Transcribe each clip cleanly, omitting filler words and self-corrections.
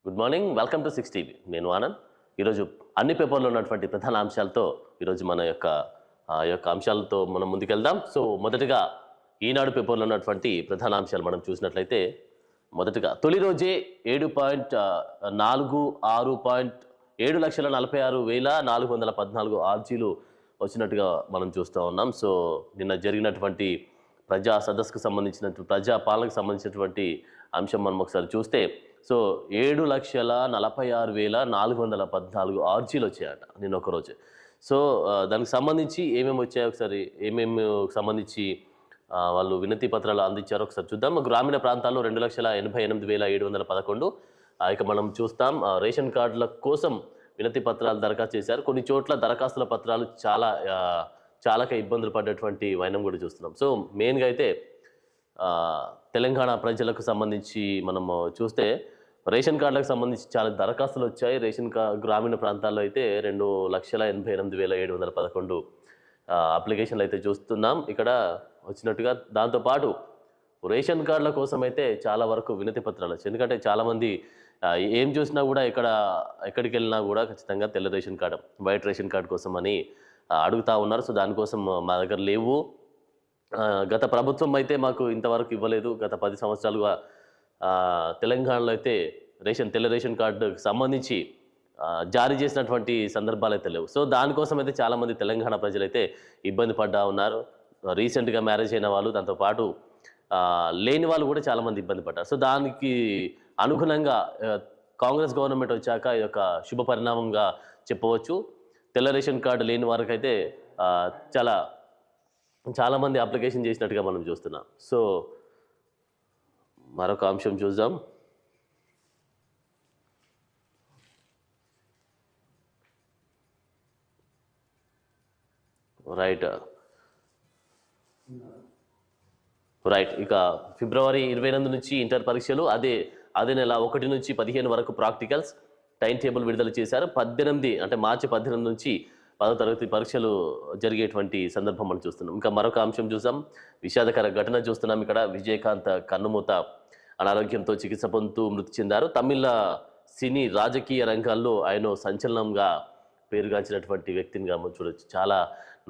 Good morning. Welcome to 6 TV. నేను ఆనంద్. ఈరోజు అన్ని పేపర్లో ఉన్నటువంటి ప్రధాన అంశాలతో ఈరోజు మన యొక్క అంశాలతో మనం ముందుకెళ్దాం. సో మొదటగా ఈనాడు పేపర్లో ఉన్నటువంటి ప్రధాన అంశాలు మనం చూసినట్లయితే మొదటగా తొలి రోజే 7.46,464,414 ఆర్జీలు వచ్చినట్టుగా మనం చూస్తూ ఉన్నాం. సో నిన్న జరిగినటువంటి ప్రజా సదస్సుకు సంబంధించినటువంటి ప్రజా పాలనకు సంబంధించినటువంటి అంశం మనం ఒకసారి చూస్తే సో 7,46,414 ఆర్జీలు వచ్చాయట నిన్న ఒక రోజు. సో దానికి సంబంధించి ఏమేమి వచ్చాయో ఒకసారి ఏమేమి సంబంధించి వాళ్ళు వినతి పత్రాలు అందించారో ఒకసారి చూద్దాం. గ్రామీణ ప్రాంతాల్లో 2,88,711. ఇక మనం చూస్తాం రేషన్ కార్డుల కోసం వినతి పత్రాలు దరఖాస్తు చేశారు. కొన్ని చోట్ల దరఖాస్తుల పత్రాలు చాలా ఇబ్బందులు పడ్డటువంటి వైనం కూడా చూస్తున్నాం. సో మెయిన్గా అయితే తెలంగాణ ప్రజలకు సంబంధించి మనము చూస్తే రేషన్ కార్డులకు సంబంధించి చాలా దరఖాస్తులు వచ్చాయి. గ్రామీణ ప్రాంతాల్లో అయితే 2,88,711 అప్లికేషన్లు అయితే చూస్తున్నాం ఇక్కడ వచ్చినట్టుగా. దాంతోపాటు రేషన్ కార్డుల కోసం అయితే చాలా వరకు వినతి పత్రాలు వచ్చాయి. ఎందుకంటే చాలామంది ఏం చూసినా కూడా ఎక్కడికి వెళ్ళినా కూడా ఖచ్చితంగా తెల్ల ration card, white ration card కోసం అని అడుగుతూ ఉన్నారు. సో దానికోసం మా దగ్గర లేవు, గత ప్రభుత్వం అయితే మాకు ఇంతవరకు ఇవ్వలేదు, గత 10 సంవత్సరాలుగా తెలంగాణలో అయితే తెల్ల రేషన్ కార్డుకి సంబంధించి జారీ చేసినటువంటి సందర్భాలు అయితే లేవు. సో దానికోసం అయితే చాలామంది తెలంగాణ ప్రజలైతే ఇబ్బంది పడ్డా ఉన్నారు. రీసెంట్గా మ్యారేజ్ అయిన వాళ్ళు, దాంతోపాటు లేని వాళ్ళు కూడా చాలామంది ఇబ్బంది పడ్డారు. సో దానికి అనుగుణంగా కాంగ్రెస్ గవర్నమెంట్ వచ్చాక ఈ యొక్క శుభ పరిణామంగా చెప్పవచ్చు. తెల్ల రేషన్ కార్డు లేని వారికి అయితే చాలామంది అప్లికేషన్ చేసినట్టుగా మనం చూస్తున్నాం. సో మరొక అంశం చూద్దాం. రైట్ ఇక ఫిబ్రవరి 28 నుంచి ఇంటర్ పరీక్షలు, అదే నెల 1 నుంచి 15 వరకు ప్రాక్టికల్స్ టైం టేబుల్ విడుదల చేశారు. 18 అంటే మార్చి 18 నుంచి 10వ తరగతి పరీక్షలు జరిగేటువంటి సందర్భం మనం చూస్తున్నాం. ఇంకా మరొక అంశం చూసాం, విషాదకర ఘటన చూస్తున్నాం ఇక్కడ. విజయకాంత్ కన్నుమూత అనారోగ్యంతో చికిత్స పొందుతూ మృతి చెందారు. తమిళ సినీ రాజకీయ రంగాల్లో ఆయన సంచలనంగా పేరుగాంచినటువంటి వ్యక్తిని చూడొచ్చు. చాలా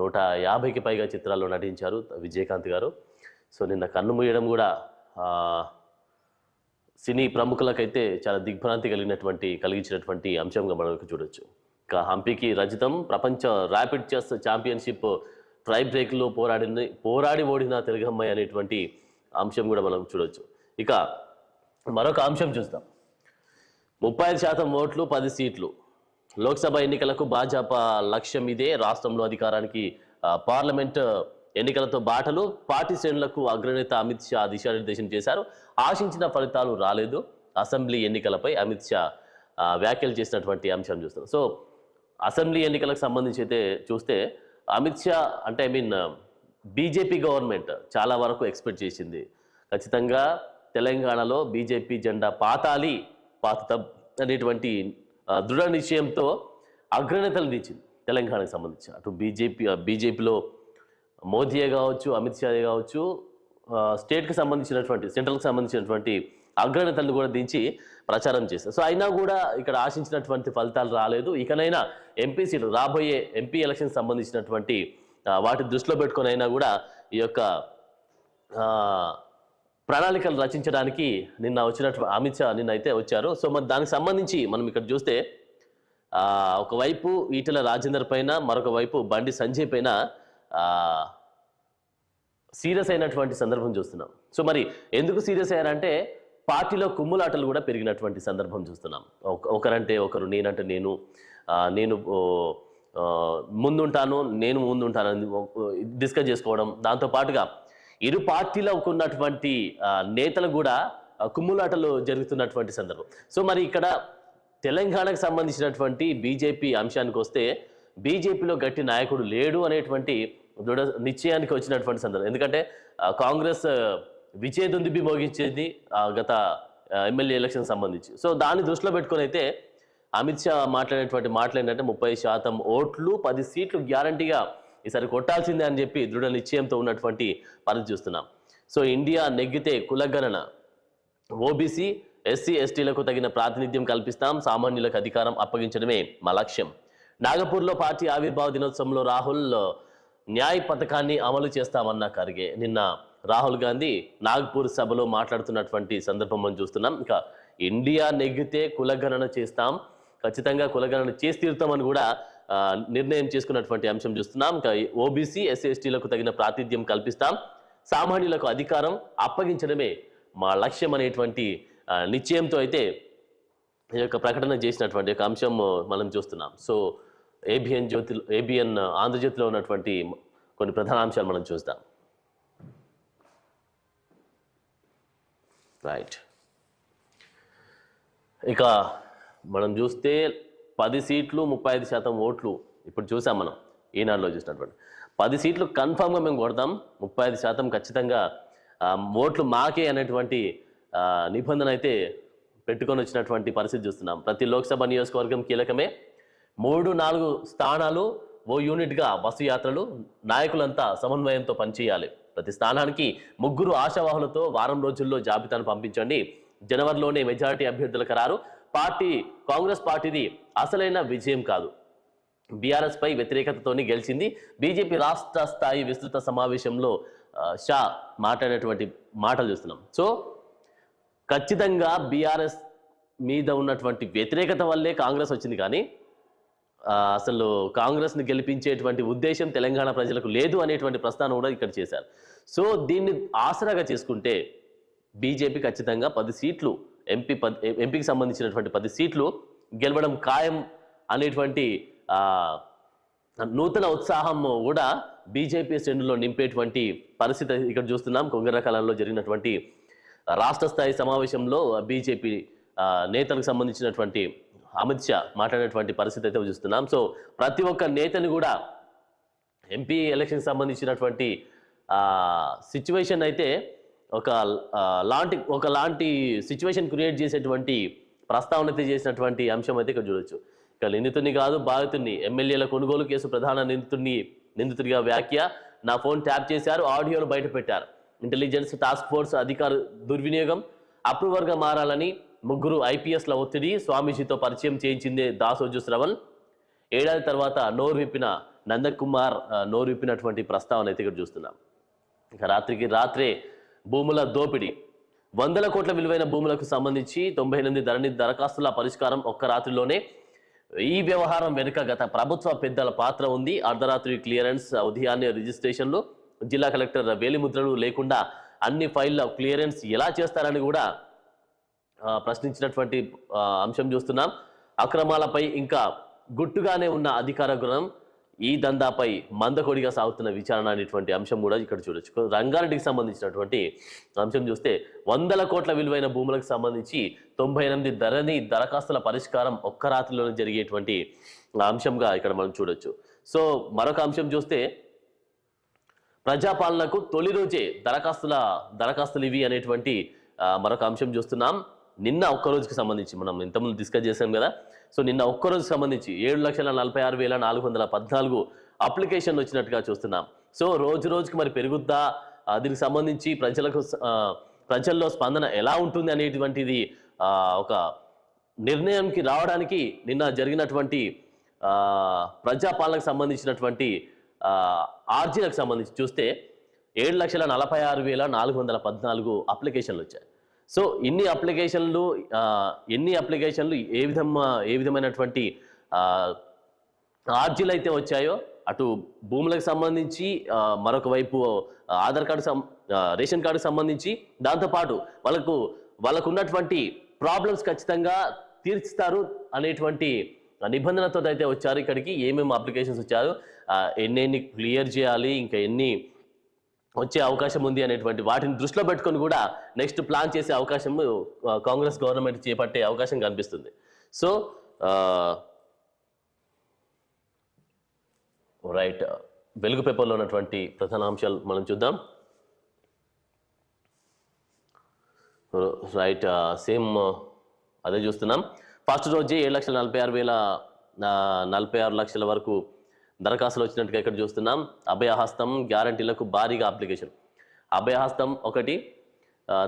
150కి పైగా చిత్రాల్లో నటించారు విజయకాంత్ గారు. సో నిన్న కన్ను మూయడం కూడా సినీ ప్రముఖులకైతే చాలా దిగ్భ్రాంతి కలిగించినటువంటి అంశంగా మనం చూడొచ్చు. ఇక హంపీకి రజితం, ప్రపంచ ర్యాపిడ్ చెస్ ఛాంపియన్షిప్ ట్రై బ్రేక్లో పోరాడి ఓడిన తెలుగమ్మాయి అనేటువంటి అంశం కూడా మనం చూడొచ్చు. ఇక మరొక అంశం చూస్తాం. 35% ఓట్లు, 10 సీట్లు. లోక్సభ ఎన్నికలకు భాజపా లక్ష్యం ఇదే. రాష్ట్రంలో అధికారానికి పార్లమెంట్ ఎన్నికలతో బాటలు. పార్టీ శ్రేణులకు అగ్రనేత అమిత్ షా దిశానిర్దేశం చేశారు. ఆశించిన ఫలితాలు రాలేదు. అసెంబ్లీ ఎన్నికలపై అమిత్ షా వ్యాఖ్యలు చేసినటువంటి అంశం చూస్తాం. సో అసెంబ్లీ ఎన్నికలకు సంబంధించి అయితే చూస్తే అమిత్ షా అంటే బీజేపీ గవర్నమెంట్ చాలా వరకు ఎక్స్పెక్ట్ చేసింది. ఖచ్చితంగా తెలంగాణలో బీజేపీ జెండా పాతుతాం అనేటువంటి దృఢ నిశ్చయంతో అగ్రనేతలు దించింది తెలంగాణకు సంబంధించి. అటు బీజేపీలో మోదీయే కావచ్చు, అమిత్ షాయే కావచ్చు, స్టేట్కి సంబంధించినటువంటి సెంట్రల్కి సంబంధించినటువంటి అగ్రనేతలను కూడా దించి ప్రచారం చేశారు. సో అయినా కూడా ఇక్కడ ఆశించినటువంటి ఫలితాలు రాలేదు. ఇకనైనా ఎంపీ సీట్లు, రాబోయే ఎంపీ ఎలక్షన్ సంబంధించినటువంటి వాటి దృష్టిలో పెట్టుకొని అయినా కూడా ఈ యొక్క ప్రణాళికలు రచించడానికి నిన్న వచ్చినటువంటి అమిత్ షా నిన్న అయితే వచ్చారు. సో మరి దానికి సంబంధించి మనం ఇక్కడ చూస్తే ఒకవైపు ఈటెల రాజేందర్ పైన, మరొక వైపు బండి సంజయ్ పైన సీరియస్ అయినటువంటి సందర్భం చూస్తున్నాం. సో మరి ఎందుకు సీరియస్ అయ్యారంటే పార్టీలో కుమ్ములాటలు కూడా పెరిగినటువంటి సందర్భం చూస్తున్నాం. ఒకరంటే ఒకరు, నేనంటే నేను ముందుంటాను డిస్కస్ చేసుకోవడం. దాంతోపాటుగా ఇరు పార్టీలకు ఉన్నటువంటి నేతలు కూడా కుమ్ములాటలు జరుగుతున్నటువంటి సందర్భం. సో మరి ఇక్కడ తెలంగాణకు సంబంధించినటువంటి బీజేపీ అంశానికి వస్తే బీజేపీలో గట్టి నాయకుడు లేడు అనేటువంటి దృఢ నిశ్చయానికి వచ్చినటువంటి సందర్భం. ఎందుకంటే కాంగ్రెస్ విజయదుందుబి మోగించేది గత ఎమ్మెల్యే ఎలక్షన్ సంబంధించి. సో దాన్ని దృష్టిలో పెట్టుకొని అయితే అమిత్ షా మాట్లాడినటువంటి మాటలు ఏంటంటే 30% ఓట్లు, 10 సీట్లు గ్యారంటీగా ఈసారి కొట్టాల్సిందే అని చెప్పి దృఢ నిశ్చయంతో ఉన్నటువంటి పరిస్థితి చూస్తున్నాం. సో ఇండియా నెగ్గితే కులగణన, ఓబీసీ ఎస్సీ ఎస్టీలకు తగిన ప్రాతినిధ్యం కల్పిస్తాం, సామాన్యులకు అధికారం అప్పగించడమే మా లక్ష్యం. నాగపూర్లో పార్టీ ఆవిర్భావ దినోత్సవంలో రాహుల్ న్యాయ్ పథకాన్ని అమలు చేస్తామన్న ఖర్గే. నిన్న రాహుల్ గాంధీ నాగ్పూర్ సభలో మాట్లాడుతున్నటువంటి సందర్భం మనం చూస్తున్నాం. ఇక ఇండియా నెగ్గితే కులగణన చేస్తాం, ఖచ్చితంగా కులగణన చేసి తీరుతామని కూడా నిర్ణయం చేసుకున్నటువంటి అంశం చూస్తున్నాం. ఇంకా ఓబీసీ ఎస్సీ ఎస్టీలకు తగిన ప్రాతినిధ్యం కల్పిస్తాం, సామాన్యులకు అధికారం అప్పగించడమే మా లక్ష్యం అనేటువంటి నిశ్చయంతో అయితే ఈ యొక్క ప్రకటన చేసినటువంటి ఒక అంశం మనం చూస్తున్నాం. సో ఏబిఎన్ ఆంధ్రజ్యోతిలో ఉన్నటువంటి కొన్ని ప్రధాన అంశాలు మనం చూద్దాం. రైట్, ఇక మనం చూస్తే 10 సీట్లు 35% ఓట్లు ఇప్పుడు చూసాం. మనం ఈనాడులో చూసినటువంటి 10 సీట్లు కన్ఫామ్గా మేము కొడతాం, 35% ఖచ్చితంగా ఓట్లు మాకే అనేటువంటి నిబంధన అయితే పెట్టుకొని వచ్చినటువంటి పరిస్థితి చూస్తున్నాం. ప్రతి లోక్సభ నియోజకవర్గం కీలకమే, 3-4 స్థానాలు ఓ యూనిట్గా బస్సు యాత్రలు, నాయకులంతా సమన్వయంతో పనిచేయాలి. ప్రతి స్థానానికి 3 ఆశావాహులతో వారం రోజుల్లో జాబితాను పంపించండి. జనవరిలోనే మెజారిటీ అభ్యర్థుల ఖరారు. కాంగ్రెస్ పార్టీది అసలైన విజయం కాదు, బీఆర్ఎస్ పై వ్యతిరేకతతోనే గెలిచింది. బీజేపీ రాష్ట్ర స్థాయి విస్తృత సమావేశంలో షా మాట్లాడినటువంటి మాటలు చూస్తున్నాం. సో ఖచ్చితంగా బీఆర్ఎస్ మీద ఉన్నటువంటి వ్యతిరేకత వల్లే కాంగ్రెస్ వచ్చింది, కానీ అసలు కాంగ్రెస్ని గెలిపించేటువంటి ఉద్దేశం తెలంగాణ ప్రజలకు లేదు అనేటువంటి ప్రస్తావన కూడా ఇక్కడ చేశారు. సో దీన్ని ఆసరాగా చేసుకుంటే బీజేపీ ఖచ్చితంగా 10 సీట్లు ఎంపీకి సంబంధించినటువంటి 10 సీట్లు గెలవడం ఖాయం అనేటువంటి నూతన ఉత్సాహం కూడా బీజేపీ శ్రేణుల్లో నింపేటువంటి పరిస్థితి ఇక్కడ చూస్తున్నాం. కొంగరకాలంలో జరిగినటువంటి రాష్ట్ర స్థాయి సమావేశంలో బీజేపీ నేతలకు సంబంధించినటువంటి అమిత్ షా మాట్లాడినటువంటి పరిస్థితి అయితే చూస్తున్నాం. సో ప్రతి ఒక్క నేతని కూడా ఎంపీ ఎలక్షన్ సంబంధించినటువంటి సిచ్యువేషన్ అయితే ఒకలాంటి సిచ్యువేషన్ క్రియేట్ చేసేటువంటి ప్రస్తావన అయితే చేసినటువంటి అంశం అయితే ఇక్కడ చూడొచ్చు. ఇక నిందితుడిని కాదు బాధితుడిని, ఎమ్మెల్యేల కొనుగోలు కేసు ప్రధాన నిందితుడిగా వ్యాఖ్య, నా ఫోన్ ట్యాప్ చేశారు, ఆడియోలు బయట పెట్టారు, ఇంటెలిజెన్స్ టాస్క్ ఫోర్స్ అధికార దుర్వినియోగం, అప్రూవర్గా మారాలని 3 ఐపీఎస్ల ఒత్తిడి, స్వామీజీతో పరిచయం చేయించిందే దాసోజు శ్రవణ్, ఏడాది తర్వాత నోరు విప్పిన నందకుమార్ నోరు విప్పినటువంటి ప్రస్తావన అయితే ఇక్కడ చూస్తున్నాం. ఇక రాత్రికి రాత్రే భూముల దోపిడీ, 100 కోట్ల విలువైన భూములకు సంబంధించి 98 ధరణి దరఖాస్తుల పరిష్కారం ఒక్క రాత్రిలోనే. ఈ వ్యవహారం వెనుక గత ప్రభుత్వ పెద్దల పాత్ర ఉంది. అర్ధరాత్రి క్లియరెన్స్, ఉదయాన్నే రిజిస్ట్రేషన్లు, జిల్లా కలెక్టర్ వేలిముద్రలు లేకుండా అన్ని ఫైళ్ళ క్లియరెన్స్ ఎలా చేస్తారని కూడా ప్రశ్నించినటువంటి అంశం చూస్తున్నాం. అక్రమాలపై ఇంకా గుట్టుగానే ఉన్న అధికార గృహం, ఈ దందాపై మందకొడిగా సాగుతున్న విచారణ అనేటువంటి అంశం కూడా ఇక్కడ చూడొచ్చు. రంగారెడ్డికి సంబంధించినటువంటి అంశం చూస్తే 100 కోట్ల విలువైన భూములకు సంబంధించి 98 ధరణి దరఖాస్తుల పరిష్కారం ఒక్క రాత్రిలోనే జరిగేటువంటి అంశంగా ఇక్కడ మనం చూడొచ్చు. సో మరొక అంశం చూస్తే ప్రజాపాలనకు తొలి రోజే దరఖాస్తులు ఇవి అనేటువంటి మరొక అంశం చూస్తున్నాం. నిన్న ఒక్కరోజుకి సంబంధించి మనం ఇంతకుముందు డిస్కస్ చేశాం కదా. సో నిన్న ఒక్కరోజుకి సంబంధించి 7,46,414 అప్లికేషన్లు వచ్చినట్టుగా చూస్తున్నాం. సో రోజుకి మరి పెరుగుద్దా, దీనికి సంబంధించి ప్రజల్లో స్పందన ఎలా ఉంటుంది అనేటువంటిది ఒక నిర్ణయంకి రావడానికి నిన్న జరిగినటువంటి ప్రజాపాలనకు సంబంధించినటువంటి ఆర్జీలకు సంబంధించి చూస్తే 7,46,414 అప్లికేషన్లు వచ్చాయి. సో ఎన్ని అప్లికేషన్లు ఏ విధమైనటువంటి ఆర్జీలు అయితే వచ్చాయో, అటు భూములకు సంబంధించి మరొక వైపు ఆధార్ కార్డు రేషన్ కార్డుకు సంబంధించి, దాంతోపాటు వాళ్ళకు ఉన్నటువంటి ప్రాబ్లమ్స్ ఖచ్చితంగా తీర్చుతారు అనేటువంటి నిబంధనతో అయితే వచ్చారు. ఇక్కడికి ఏమేమి అప్లికేషన్స్ వచ్చారు, ఎన్ని క్లియర్ చేయాలి, ఇంకా ఎన్ని వచ్చే అవకాశం ఉంది అనేటువంటి వాటిని దృష్టిలో పెట్టుకొని కూడా నెక్స్ట్ ప్లాన్ చేసే అవకాశం కాంగ్రెస్ గవర్నమెంట్ చేపట్టే అవకాశం కనిపిస్తుంది. సో రైట్, వెలుగు పేపర్లో ఉన్నటువంటి ప్రధాన అంశాలు మనం చూద్దాం. రైట్, సేమ్ అదే చూస్తున్నాం. ఫస్ట్ రోజే 7,46,046 వరకు దరఖాస్తులు వచ్చినట్టుగా ఇక్కడ చూస్తున్నాం. అభయహస్తం గ్యారంటీలకు భారీగా అప్లికేషన్, అభయహస్తం ఒకటి,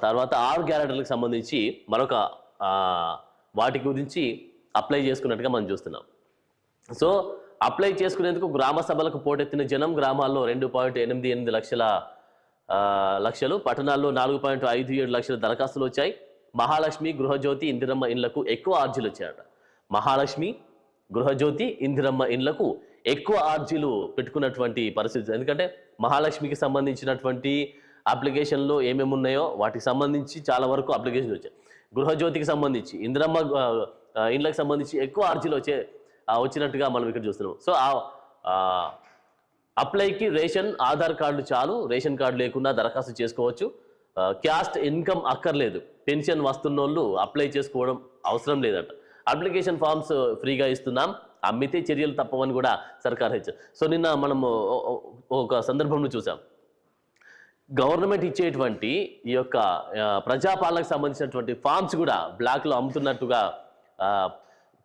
తర్వాత 6 గ్యారంటీలకు సంబంధించి మరొక వాటి గురించి అప్లై చేసుకున్నట్టుగా మనం చూస్తున్నాం. సో అప్లై చేసుకునేందుకు గ్రామ సభలకు పోటెత్తిన జనం గ్రామాల్లో 2.88 లక్షలు, పట్టణాల్లో 4.57 లక్షల దరఖాస్తులు వచ్చాయి. మహాలక్ష్మి, గృహజ్యోతి, ఇందిరమ్మ ఇండ్లకు ఎక్కువ ఆర్జీలు వచ్చాయట. మహాలక్ష్మి, గృహజ్యోతి, ఇందిరమ్మ ఇండ్లకు ఎక్కువ ఆర్జీలు పెట్టుకున్నటువంటి పరిస్థితి. ఎందుకంటే మహాలక్ష్మికి సంబంధించినటువంటి అప్లికేషన్లు ఏమేమి ఉన్నాయో వాటికి సంబంధించి చాలా వరకు అప్లికేషన్లు వచ్చాయి. గృహజ్యోతికి సంబంధించి, ఇందిరమ్మ ఇండ్లకు సంబంధించి ఎక్కువ ఆర్జీలు వచ్చినట్టుగా మనం ఇక్కడ చూస్తున్నాం. సో అప్లైకి రేషన్, ఆధార్ కార్డు చాలు, రేషన్ కార్డు లేకుండా దరఖాస్తు చేసుకోవచ్చు. క్యాస్ట్ ఇన్కమ్ అక్కర్లేదు, పెన్షన్ వస్తున్నోళ్ళు అప్లై చేసుకోవడం అవసరం లేదట. అప్లికేషన్ ఫామ్స్ ఫ్రీగా ఇస్తున్నాం, అమ్మితే చర్యలు తప్పవని కూడా సర్కార్ హెచ్చరిక. సో నిన్న మనము ఒక సందర్భంలో చూసాం, గవర్నమెంట్ ఇచ్చేటువంటి ఈ యొక్క ప్రజాపాలనకు సంబంధించినటువంటి ఫామ్స్ కూడా బ్లాక్లో అమ్ముతున్నట్టుగా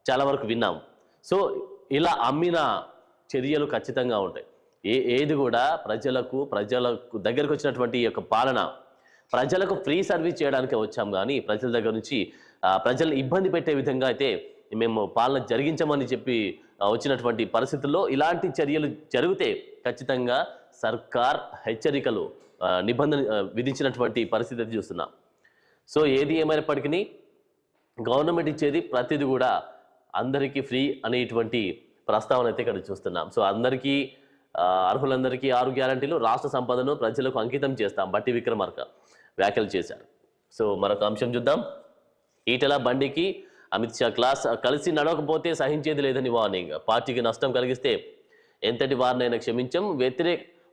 చాలా వరకు విన్నాం. సో ఇలా అమ్మిన చర్యలు ఖచ్చితంగా ఉంటాయి. ఏది కూడా ప్రజలకు దగ్గరకు వచ్చినటువంటి ఈ యొక్క పాలన ప్రజలకు ఫ్రీ సర్వీస్ చేయడానికి వచ్చాం, కానీ ప్రజల దగ్గర నుంచి ప్రజల్ని ఇబ్బంది పెట్టే విధంగా అయితే మేము పాలన జరిగించమని చెప్పి వచ్చినటువంటి పరిస్థితుల్లో ఇలాంటి చర్యలు జరిగితే ఖచ్చితంగా సర్కార్ హెచ్చరికలు, నిబంధన విధించినటువంటి పరిస్థితి చూస్తున్నాం. సో ఏది ఏమైనప్పటికీ గవర్నమెంట్ ఇచ్చేది ప్రతిదీ కూడా అందరికీ ఫ్రీ అనేటువంటి ప్రస్తావన అయితే ఇక్కడ చూస్తున్నాం. సో అందరికీ, అర్హులందరికీ 6 గ్యారంటీలు, రాష్ట్ర సంపదను ప్రజలకు అంకితం చేస్తాం బట్టి విక్రమార్క వ్యాఖ్యలు చేశారు. సో మరొక అంశం చూద్దాం. ఈటెల బండికి అమిత్ షా క్లాస్, కలిసి నడవకపోతే సహించేది లేదని వార్నింగ్. పార్టీకి నష్టం కలిగిస్తే ఎంతటి వారినైనా క్షమించం.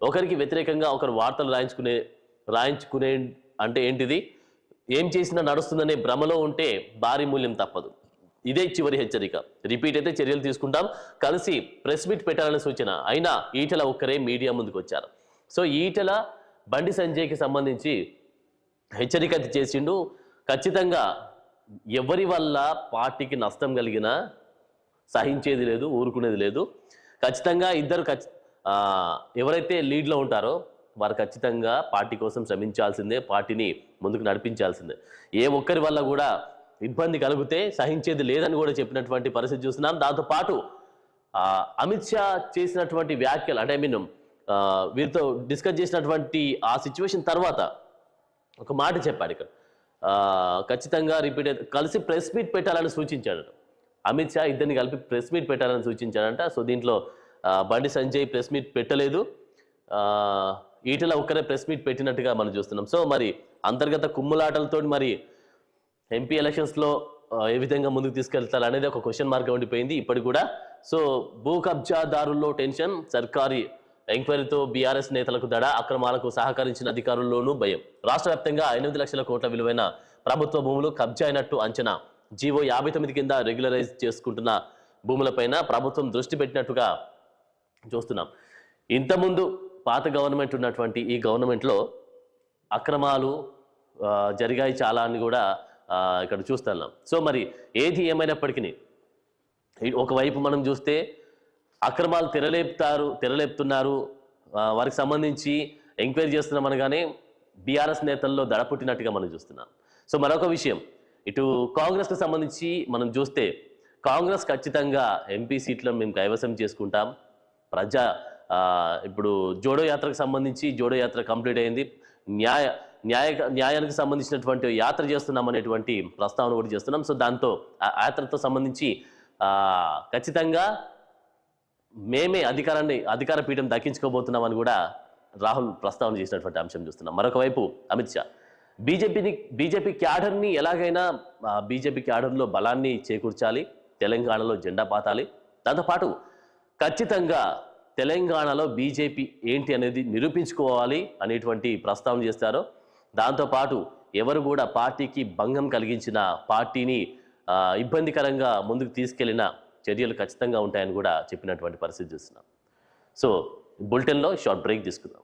ఒకరికి వ్యతిరేకంగా ఒకరు వార్తలు రాయించుకునే అంటే ఏంటిది? ఏం చేసినా నడుస్తుందనే భ్రమలో ఉంటే భారీ మూల్యం తప్పదు. ఇదే చివరి హెచ్చరిక. రిపీట్ అయితే చర్యలు తీసుకుంటాం. కలిసి ప్రెస్ మీట్ పెట్టాలనే సూచన. అయినా ఈటెల ఒక్కరే మీడియా ముందుకు వచ్చారు. సో ఈటెల బండి సంజయ్కి సంబంధించి హెచ్చరిక చేసిండు. ఖచ్చితంగా ఎవరి వల్ల పార్టీకి నష్టం కలిగినా సహించేది లేదు, ఊరుకునేది లేదు. ఖచ్చితంగా ఇద్దరు ఎవరైతే లీడ్లో ఉంటారో వారు ఖచ్చితంగా పార్టీ కోసం శ్రమించాల్సిందే, పార్టీని ముందుకు నడిపించాల్సిందే. ఏ ఒక్కరి వల్ల కూడా ఇబ్బంది కలిగితే సహించేది లేదని కూడా చెప్పినటువంటి పరిస్థితి చూస్తున్నాం. దాంతోపాటు అమిత్ షా చేసినటువంటి వ్యాఖ్యలు, అంటే వీరితో డిస్కస్ చేసినటువంటి ఆ సిచ్యువేషన్ తర్వాత ఒక మాట చెప్పాడు ఇక్కడ. ఖచ్చితంగా రిపీట్ కలిసి ప్రెస్ మీట్ పెట్టాలని సూచించాడు అమిత్ షా. ఇద్దరిని కలిపి ప్రెస్ మీట్ పెట్టాలని సూచించాడంట. సో దీంట్లో బండి సంజయ్ ప్రెస్ మీట్ పెట్టలేదు, ఈటెల ఒక్కరే ప్రెస్ మీట్ పెట్టినట్టుగా మనం చూస్తున్నాం. సో మరి అంతర్గత కుమ్ములాటలతో మరి ఎంపీ ఎలక్షన్స్లో ఏ విధంగా ముందుకు తీసుకెళ్తారు అనేది ఒక క్వశ్చన్ మార్క్ ఉండిపోయింది ఇప్పటికి కూడా. సో భూ కబ్జాదారుల్లో టెన్షన్, సర్కారీ ఎంక్వైరీతో బీఆర్ఎస్ నేతలకు దడ, అక్రమాలకు సహకరించిన అధికారుల్లోనూ భయం. రాష్ట్ర వ్యాప్తంగా 8 లక్షల కోట్ల విలువైన ప్రభుత్వ భూములు కబ్జా అయినట్టు అంచనా. జీవో 59 కింద రెగ్యులరైజ్ చేసుకుంటున్న భూములపైన ప్రభుత్వం దృష్టి పెట్టినట్టుగా చూస్తున్నాం. ఇంతకుముందు పాత గవర్నమెంట్ ఉన్నటువంటి ఈ గవర్నమెంట్లో అక్రమాలు జరిగాయి చాలా అని కూడా ఇక్కడ చూస్తున్నాం. సో మరి ఏది ఏమైనప్పటికీ ఒకవైపు మనం చూస్తే అక్రమాలు తెరలేపుతున్నారు, వారికి సంబంధించి ఎంక్వైరీ చేస్తున్నాం అనగానే బీఆర్ఎస్ నేతల్లో దడపుట్టినట్టుగా మనం చూస్తున్నాం. సో మరొక విషయం, ఇటు కాంగ్రెస్కి సంబంధించి మనం చూస్తే కాంగ్రెస్ ఖచ్చితంగా ఎంపీ సీట్లను మేము కైవసం చేసుకుంటాం. ఇప్పుడు జోడో యాత్రకు సంబంధించి జోడో యాత్ర కంప్లీట్ అయింది, న్యాయానికి సంబంధించినటువంటి యాత్ర చేస్తున్నాం అనేటువంటి ప్రస్తావన కూడా చేస్తున్నాం. సో దాంతో ఆ యాత్రతో సంబంధించి ఖచ్చితంగా మేమే అధికార పీఠం దక్కించుకోబోతున్నామని కూడా రాహుల్ ప్రస్తావన చేసినటువంటి అంశం చూస్తున్నాం. మరొక వైపు అమిత్ షా బీజేపీ క్యాడర్ని ఎలాగైనా బీజేపీ క్యాడర్లో బలాన్ని చేకూర్చాలి, తెలంగాణలో జెండా పాతాలి, దాంతోపాటు ఖచ్చితంగా తెలంగాణలో బీజేపీ ఏంటి అనేది నిరూపించుకోవాలి అనేటువంటి ప్రస్తావన చేస్తారు. దాంతోపాటు ఎవరు కూడా పార్టీకి భంగం కలిగించిన, పార్టీని ఇబ్బందికరంగా ముందుకు తీసుకెళ్లిన చర్యలు ఖచ్చితంగా ఉంటాయని కూడా చెప్పినటువంటి పరిస్థితి చూస్తున్నాం. సో బులెటిన్లో షార్ట్ బ్రేక్ తీసుకుందాం.